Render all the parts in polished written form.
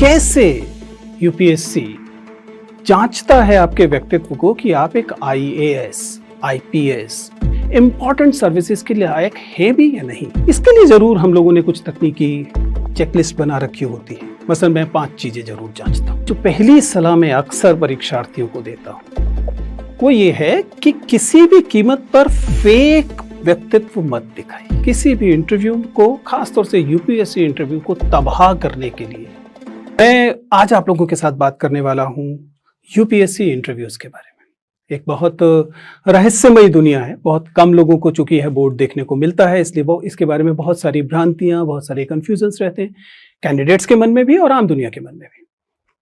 कैसे यूपीएससी जांचता है आपके व्यक्तित्व को कि आप एक आईएएस, आईपीएस, इंपॉर्टेंट सर्विसेज के लिए लायक है भी या नहीं। इसके लिए जरूर हम लोगों ने कुछ तकनीकी चेकलिस्ट बना रखी होती है। मसलन मैं 5 चीजें जरूर जांचता हूँ। जो पहली सलाह मैं अक्सर परीक्षार्थियों को देता हूँ वो ये है कि किसी भी कीमत पर फेक व्यक्तित्व मत दिखाइए। किसी भी इंटरव्यू को, खासतौर से यूपीएससी इंटरव्यू को तबाह करने के लिए मैं आज आप लोगों के साथ बात करने वाला हूं यूपीएससी इंटरव्यूज के बारे में। एक बहुत रहस्यमयी दुनिया है, बहुत कम लोगों को चूंकि है बोर्ड देखने को मिलता है, इसलिए वो इसके बारे में बहुत सारी भ्रांतियां, बहुत सारे कंफ्यूजन्स रहते हैं, कैंडिडेट्स के मन में भी और आम दुनिया के मन में भी।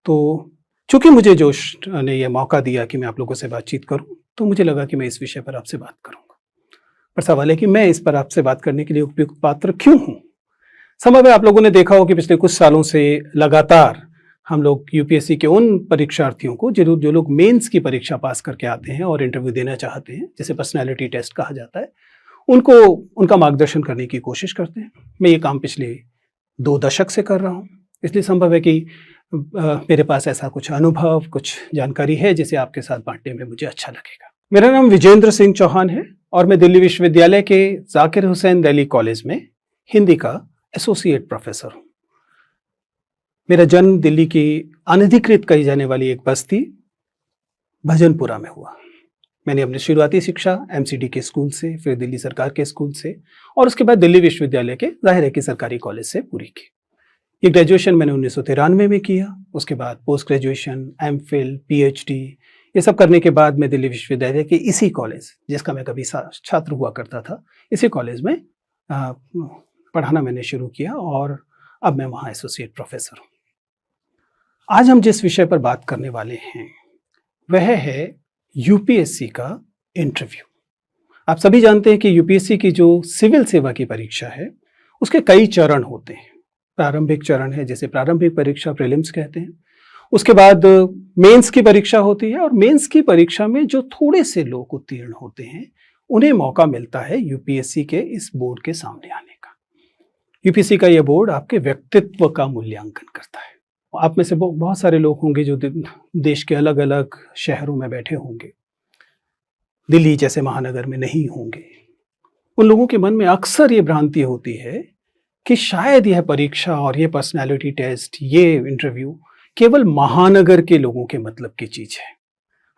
तो चूंकि मुझे जोश ने यह मौका दिया कि मैं आप लोगों से बातचीत करूं, तो मुझे लगा कि मैं इस विषय पर आपसे बात करूंगा। पर सवाल है कि मैं इस पर आपसे बात करने के लिए उपयुक्त पात्र क्यों हूं। संभव है आप लोगों ने देखा हो कि पिछले कुछ सालों से लगातार हम लोग यूपीएससी के उन परीक्षार्थियों को जो लोग मेंस की परीक्षा पास करके आते हैं और इंटरव्यू देना चाहते हैं, जिसे पर्सनैलिटी टेस्ट कहा जाता है, उनको उनका मार्गदर्शन करने की कोशिश करते हैं। मैं ये काम पिछले 2 दशक से कर रहा हूँ, इसलिए संभव है कि मेरे पास ऐसा कुछ अनुभव, कुछ जानकारी है जिसे आपके साथ बांटने में मुझे अच्छा लगेगा। मेरा नाम विजेंद्र सिंह चौहान है और मैं दिल्ली विश्वविद्यालय के जाकिर हुसैन दिल्ली कॉलेज में हिंदी का एसोसिएट प्रोफेसर हूं। मेरा जन्म दिल्ली की अनधिकृत कही जाने वाली एक बस्ती भजनपुरा में हुआ। मैंने अपनी शुरुआती शिक्षा एमसीडी के स्कूल से, फिर दिल्ली सरकार के स्कूल से और उसके बाद दिल्ली विश्वविद्यालय के जाहिर है कि सरकारी कॉलेज से पूरी की। ये ग्रेजुएशन मैंने 1993 में किया। उसके बाद पोस्ट ग्रेजुएशन, एमफिल, पीएचडी, ये सब करने के बाद मैं दिल्ली विश्वविद्यालय के इसी कॉलेज, जिसका मैं कभी छात्र हुआ करता था, इसी कॉलेज में पढ़ाना मैंने शुरू किया और अब मैं वहाँ एसोसिएट प्रोफेसर हूँ। आज हम जिस विषय पर बात करने वाले हैं वह है यूपीएससी का इंटरव्यू। आप सभी जानते हैं कि यूपीएससी की जो सिविल सेवा की परीक्षा है उसके कई चरण होते हैं। प्रारंभिक चरण है जिसे प्रारंभिक परीक्षा प्रीलिम्स कहते हैं। उसके बाद मेंस की परीक्षा होती है और मेंस की परीक्षा में जो थोड़े से लोग उत्तीर्ण होते हैं उन्हें मौका मिलता है यूपीएससी के इस बोर्ड के सामने आने का। यूपीएससी का यह बोर्ड आपके व्यक्तित्व का मूल्यांकन करता है। आप में से बहुत सारे लोग होंगे जो देश के अलग अलग शहरों में बैठे होंगे, दिल्ली जैसे महानगर में नहीं होंगे। उन लोगों के मन में अक्सर ये भ्रांति होती है कि शायद यह परीक्षा और ये पर्सनैलिटी टेस्ट, ये इंटरव्यू केवल महानगर के लोगों के मतलब की चीज है।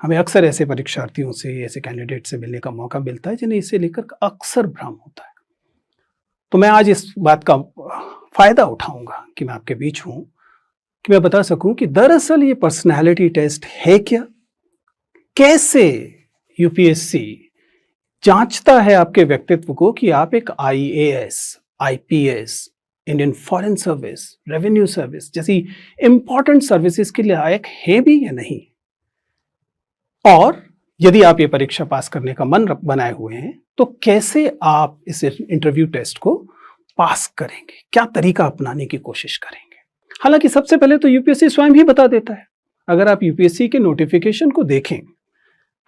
हमें अक्सर ऐसे परीक्षार्थियों से, ऐसे कैंडिडेट से मिलने का मौका मिलता है जिन्हें इसे लेकर अक्सर भ्रम होता है। तो मैं आज इस बात का फायदा उठाऊंगा कि मैं आपके बीच हूं, कि मैं बता सकूं कि दरअसल ये पर्सनैलिटी टेस्ट है क्या, कैसे यूपीएससी जांचता है आपके व्यक्तित्व को कि आप एक IAS, IPS, Indian foreign service, revenue service जैसी इंपॉर्टेंट सर्विसेज के लिए लायक है भी या नहीं। और यदि आप ये परीक्षा पास करने का मन बनाए हुए हैं तो कैसे आप इस इंटरव्यू टेस्ट को पास करेंगे, क्या तरीका अपनाने की कोशिश करेंगे। हालांकि सबसे पहले तो यूपीएससी स्वयं ही बता देता है। अगर आप यूपीएससी के नोटिफिकेशन को देखें,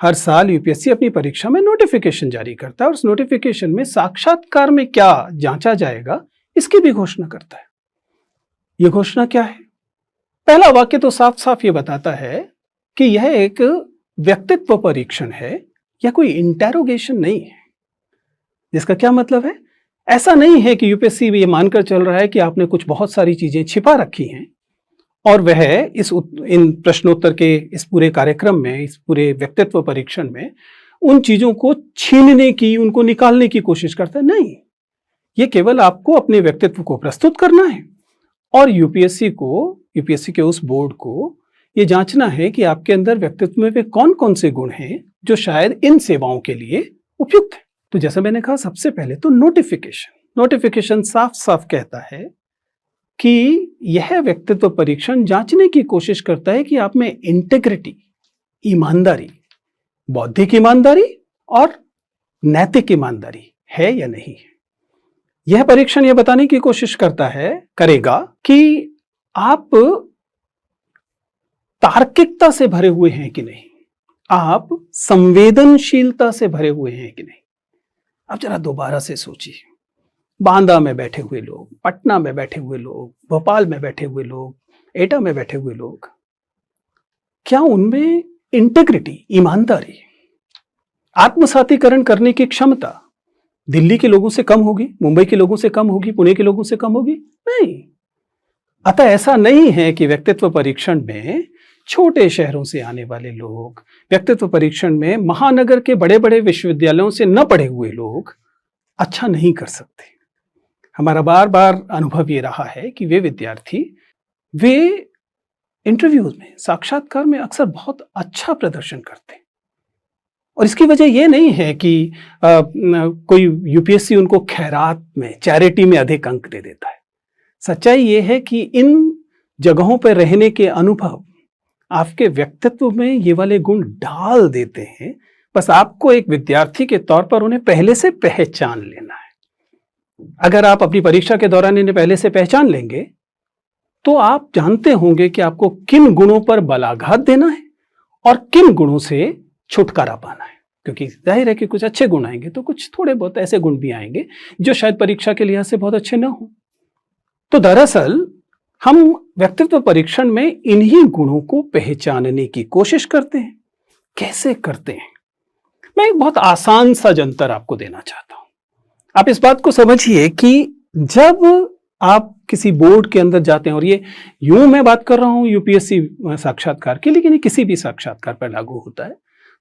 हर साल यूपीएससी अपनी परीक्षा में नोटिफिकेशन जारी करता है और उस नोटिफिकेशन में साक्षात्कार में क्या जांचा जाएगा इसकी भी घोषणा करता है। यह घोषणा क्या है? पहला वाक्य तो साफ साफ ये बताता है कि यह एक व्यक्तित्व परीक्षण है या कोई इंटेरोगेशन नहीं है। जिसका क्या मतलब है? ऐसा नहीं है कि यूपीएससी ये मानकर चल रहा है कि आपने कुछ बहुत सारी चीजें छिपा रखी हैं और वह इन प्रश्नोत्तर के इस पूरे कार्यक्रम में, इस पूरे व्यक्तित्व परीक्षण में उन चीजों को छीनने की, उनको निकालने की कोशिश करता है। नहीं, ये केवल आपको अपने व्यक्तित्व को प्रस्तुत करना है और यूपीएससी के उस बोर्ड को ये जांचना है कि आपके अंदर व्यक्तित्व में वे कौन कौन से गुण हैं जो शायद इन सेवाओं के लिए उपयुक्त है। तो जैसा मैंने कहा, सबसे पहले तो नोटिफिकेशन साफ साफ कहता है कि यह व्यक्तित्व परीक्षण जांचने की कोशिश करता है कि आप में इंटेग्रिटी, ईमानदारी, बौद्धिक ईमानदारी और नैतिक ईमानदारी है या नहीं है। यह परीक्षण यह बताने की कोशिश करेगा कि आप तार्किकता से भरे हुए हैं कि नहीं, आप संवेदनशीलता से भरे हुए हैं कि नहीं। अब जरा दोबारा से सोचिए, बांदा में बैठे हुए लोग, पटना में बैठे हुए लोग, भोपाल में बैठे हुए लोग, एटा में बैठे हुए लोग, क्या उनमें इंटेग्रिटी, ईमानदारी, आत्मसातीकरण करने की क्षमता दिल्ली के लोगों से कम होगी, मुंबई के लोगों से कम होगी, पुणे के लोगों से कम होगी? नहीं। अतः ऐसा नहीं है कि व्यक्तित्व परीक्षण में छोटे शहरों से आने वाले लोग, व्यक्तित्व परीक्षण में महानगर के बड़े बड़े विश्वविद्यालयों से न पढ़े हुए लोग अच्छा नहीं कर सकते। हमारा बार बार अनुभव ये रहा है कि वे विद्यार्थी, वे इंटरव्यूज में, साक्षात्कार में अक्सर बहुत अच्छा प्रदर्शन करते हैं। और इसकी वजह यह नहीं है कि कोई यूपीएससी उनको खैरात में, चैरिटी में अधिक अंक दे देता है। सच्चाई यह है कि इन जगहों पर रहने के अनुभव आपके व्यक्तित्व में ये वाले गुण डाल देते हैं। बस आपको एक विद्यार्थी के तौर पर उन्हें पहले से पहचान लेना है। अगर आप अपनी परीक्षा के दौरान इन्हें पहले से पहचान लेंगे तो आप जानते होंगे कि आपको किन गुणों पर बलाघात देना है और किन गुणों से छुटकारा पाना है। क्योंकि जाहिर है कि कुछ अच्छे गुण आएंगे तो कुछ थोड़े बहुत ऐसे गुण भी आएंगे जो शायद परीक्षा के लिहाज से बहुत अच्छे ना हो। तो दरअसल हम व्यक्तित्व परीक्षण में इन्हीं गुणों को पहचानने की कोशिश करते हैं। कैसे करते हैं? मैं एक बहुत आसान सा जंतर आपको देना चाहता हूं। आप इस बात को समझिए कि जब आप किसी बोर्ड के अंदर जाते हैं, और ये यूं मैं बात कर रहा हूं यूपीएससी साक्षात्कार की, लेकिन ये किसी भी साक्षात्कार पर लागू होता है,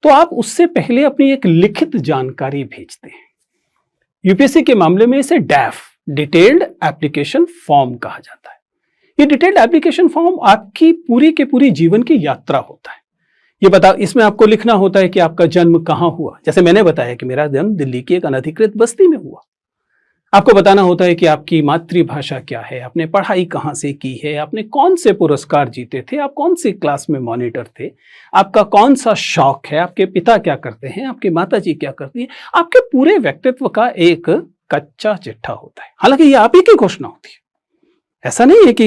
तो आप उससे पहले अपनी एक लिखित जानकारी भेजते हैं। यूपीएससी के मामले में इसे डैफ, डिटेल्ड एप्लीकेशन फॉर्म कहा जाता है। ये डिटेल्ड एप्लीकेशन फॉर्म आपकी पूरी के पूरी जीवन की यात्रा होता है। इसमें आपको लिखना होता है कि आपका जन्म कहां हुआ। जैसे मैंने बताया कि मेरा जन्म दिल्ली की एक अनधिकृत बस्ती में हुआ। आपको बताना होता है कि आपकी मातृभाषा क्या है, आपने पढ़ाई कहां से की है, आपने कौन से पुरस्कार जीते थे, आप कौन सी क्लास में मॉनिटर थे, आपका कौन सा शौक है, आपके पिता क्या करते हैं, आपकी माताजी क्या करती है। आपके पूरे व्यक्तित्व का एक कच्चा चिट्ठा होता है। हालांकि ये आप ही की घोषणा होती है। ऐसा नहीं है कि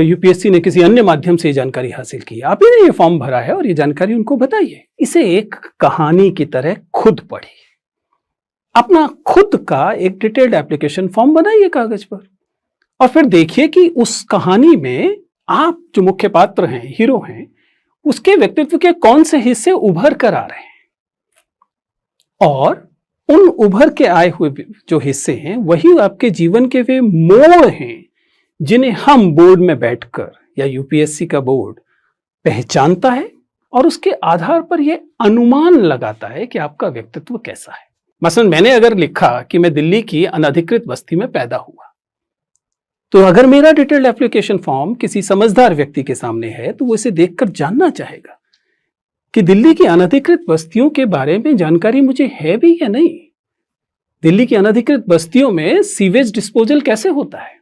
यूपीएससी ने किसी अन्य माध्यम से ये जानकारी हासिल की। आप ही ने ये फॉर्म भरा है और ये जानकारी उनको बताइए। इसे एक कहानी की तरह खुद पढ़िए। अपना खुद का एक डिटेल्ड एप्लीकेशन फॉर्म बनाइए कागज पर, और फिर देखिए कि उस कहानी में आप जो मुख्य पात्र हैं, हीरो हैं, उसके व्यक्तित्व के कौन से हिस्से उभर कर आ रहे हैं। और उन उभर के आए हुए जो हिस्से हैं वही आपके जीवन के वे मोड़ हैं जिन्हें हम बोर्ड में बैठकर, या यूपीएससी का बोर्ड पहचानता है और उसके आधार पर यह अनुमान लगाता है कि आपका व्यक्तित्व कैसा है। मसलन मैंने अगर लिखा कि मैं दिल्ली की अनधिकृत बस्ती में पैदा हुआ, तो अगर मेरा डिटेल्ड एप्लीकेशन फॉर्म किसी समझदार व्यक्ति के सामने है तो वो इसे देखकर जानना चाहेगा कि दिल्ली की अनधिकृत बस्तियों के बारे में जानकारी मुझे है भी या नहीं। दिल्ली की अनधिकृत बस्तियों में सीवेज डिस्पोजल कैसे होता है।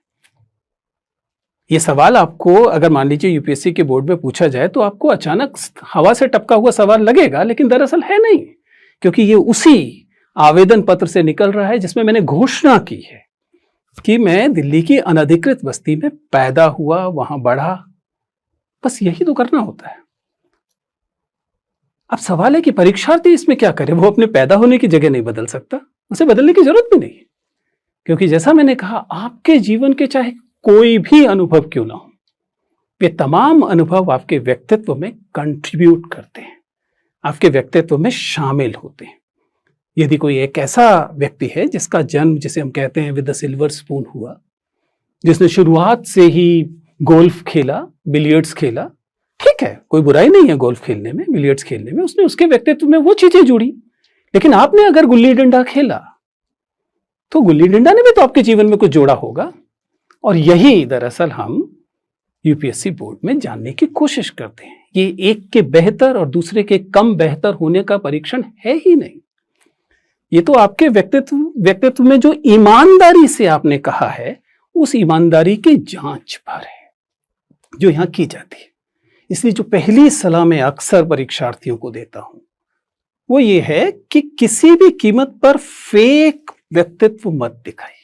ये सवाल आपको अगर मान लीजिए यूपीएससी के बोर्ड में पूछा जाए तो आपको अचानक हवा से टपका हुआ सवाल लगेगा, लेकिन दरअसल है नहीं, क्योंकि ये उसी आवेदन पत्र से निकल रहा है जिसमें मैंने घोषणा की है कि मैं दिल्ली की अनधिकृत बस्ती में पैदा हुआ, वहां बढ़ा। बस यही तो करना होता है। अब सवाल है कि परीक्षार्थी इसमें क्या करे। वो अपने पैदा होने की जगह नहीं बदल सकता, उसे बदलने की जरूरत भी नहीं, क्योंकि जैसा मैंने कहा, आपके जीवन के चाहे कोई भी अनुभव क्यों ना हो, वे तमाम अनुभव आपके व्यक्तित्व में कंट्रीब्यूट करते हैं, आपके व्यक्तित्व में शामिल होते हैं। यदि कोई एक ऐसा व्यक्ति है जिसका जन्म, जिसे हम कहते हैं विद द सिल्वर स्पून हुआ, जिसने शुरुआत से ही गोल्फ खेला, बिलियर्ड्स खेला, ठीक है, कोई बुराई नहीं है गोल्फ खेलने में, बिलियर्ड्स खेलने में, उसने उसके व्यक्तित्व में वो चीजें जुड़ी। लेकिन आपने अगर गुल्ली डंडा खेला तो गुल्ली डंडा ने भी तो आपके जीवन में कुछ जोड़ा होगा। और यही दरअसल हम यूपीएससी बोर्ड में जानने की कोशिश करते हैं। ये एक के बेहतर और दूसरे के कम बेहतर होने का परीक्षण है ही नहीं। ये तो आपके व्यक्तित्व में जो ईमानदारी से आपने कहा है, उस ईमानदारी की जांच पर है जो यहां की जाती है। इसलिए जो पहली सलाह मैं अक्सर परीक्षार्थियों को देता हूं वो ये है कि किसी भी कीमत पर फेक व्यक्तित्व मत दिखाइए,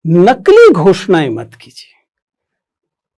नकली घोषणाएं मत कीजिए।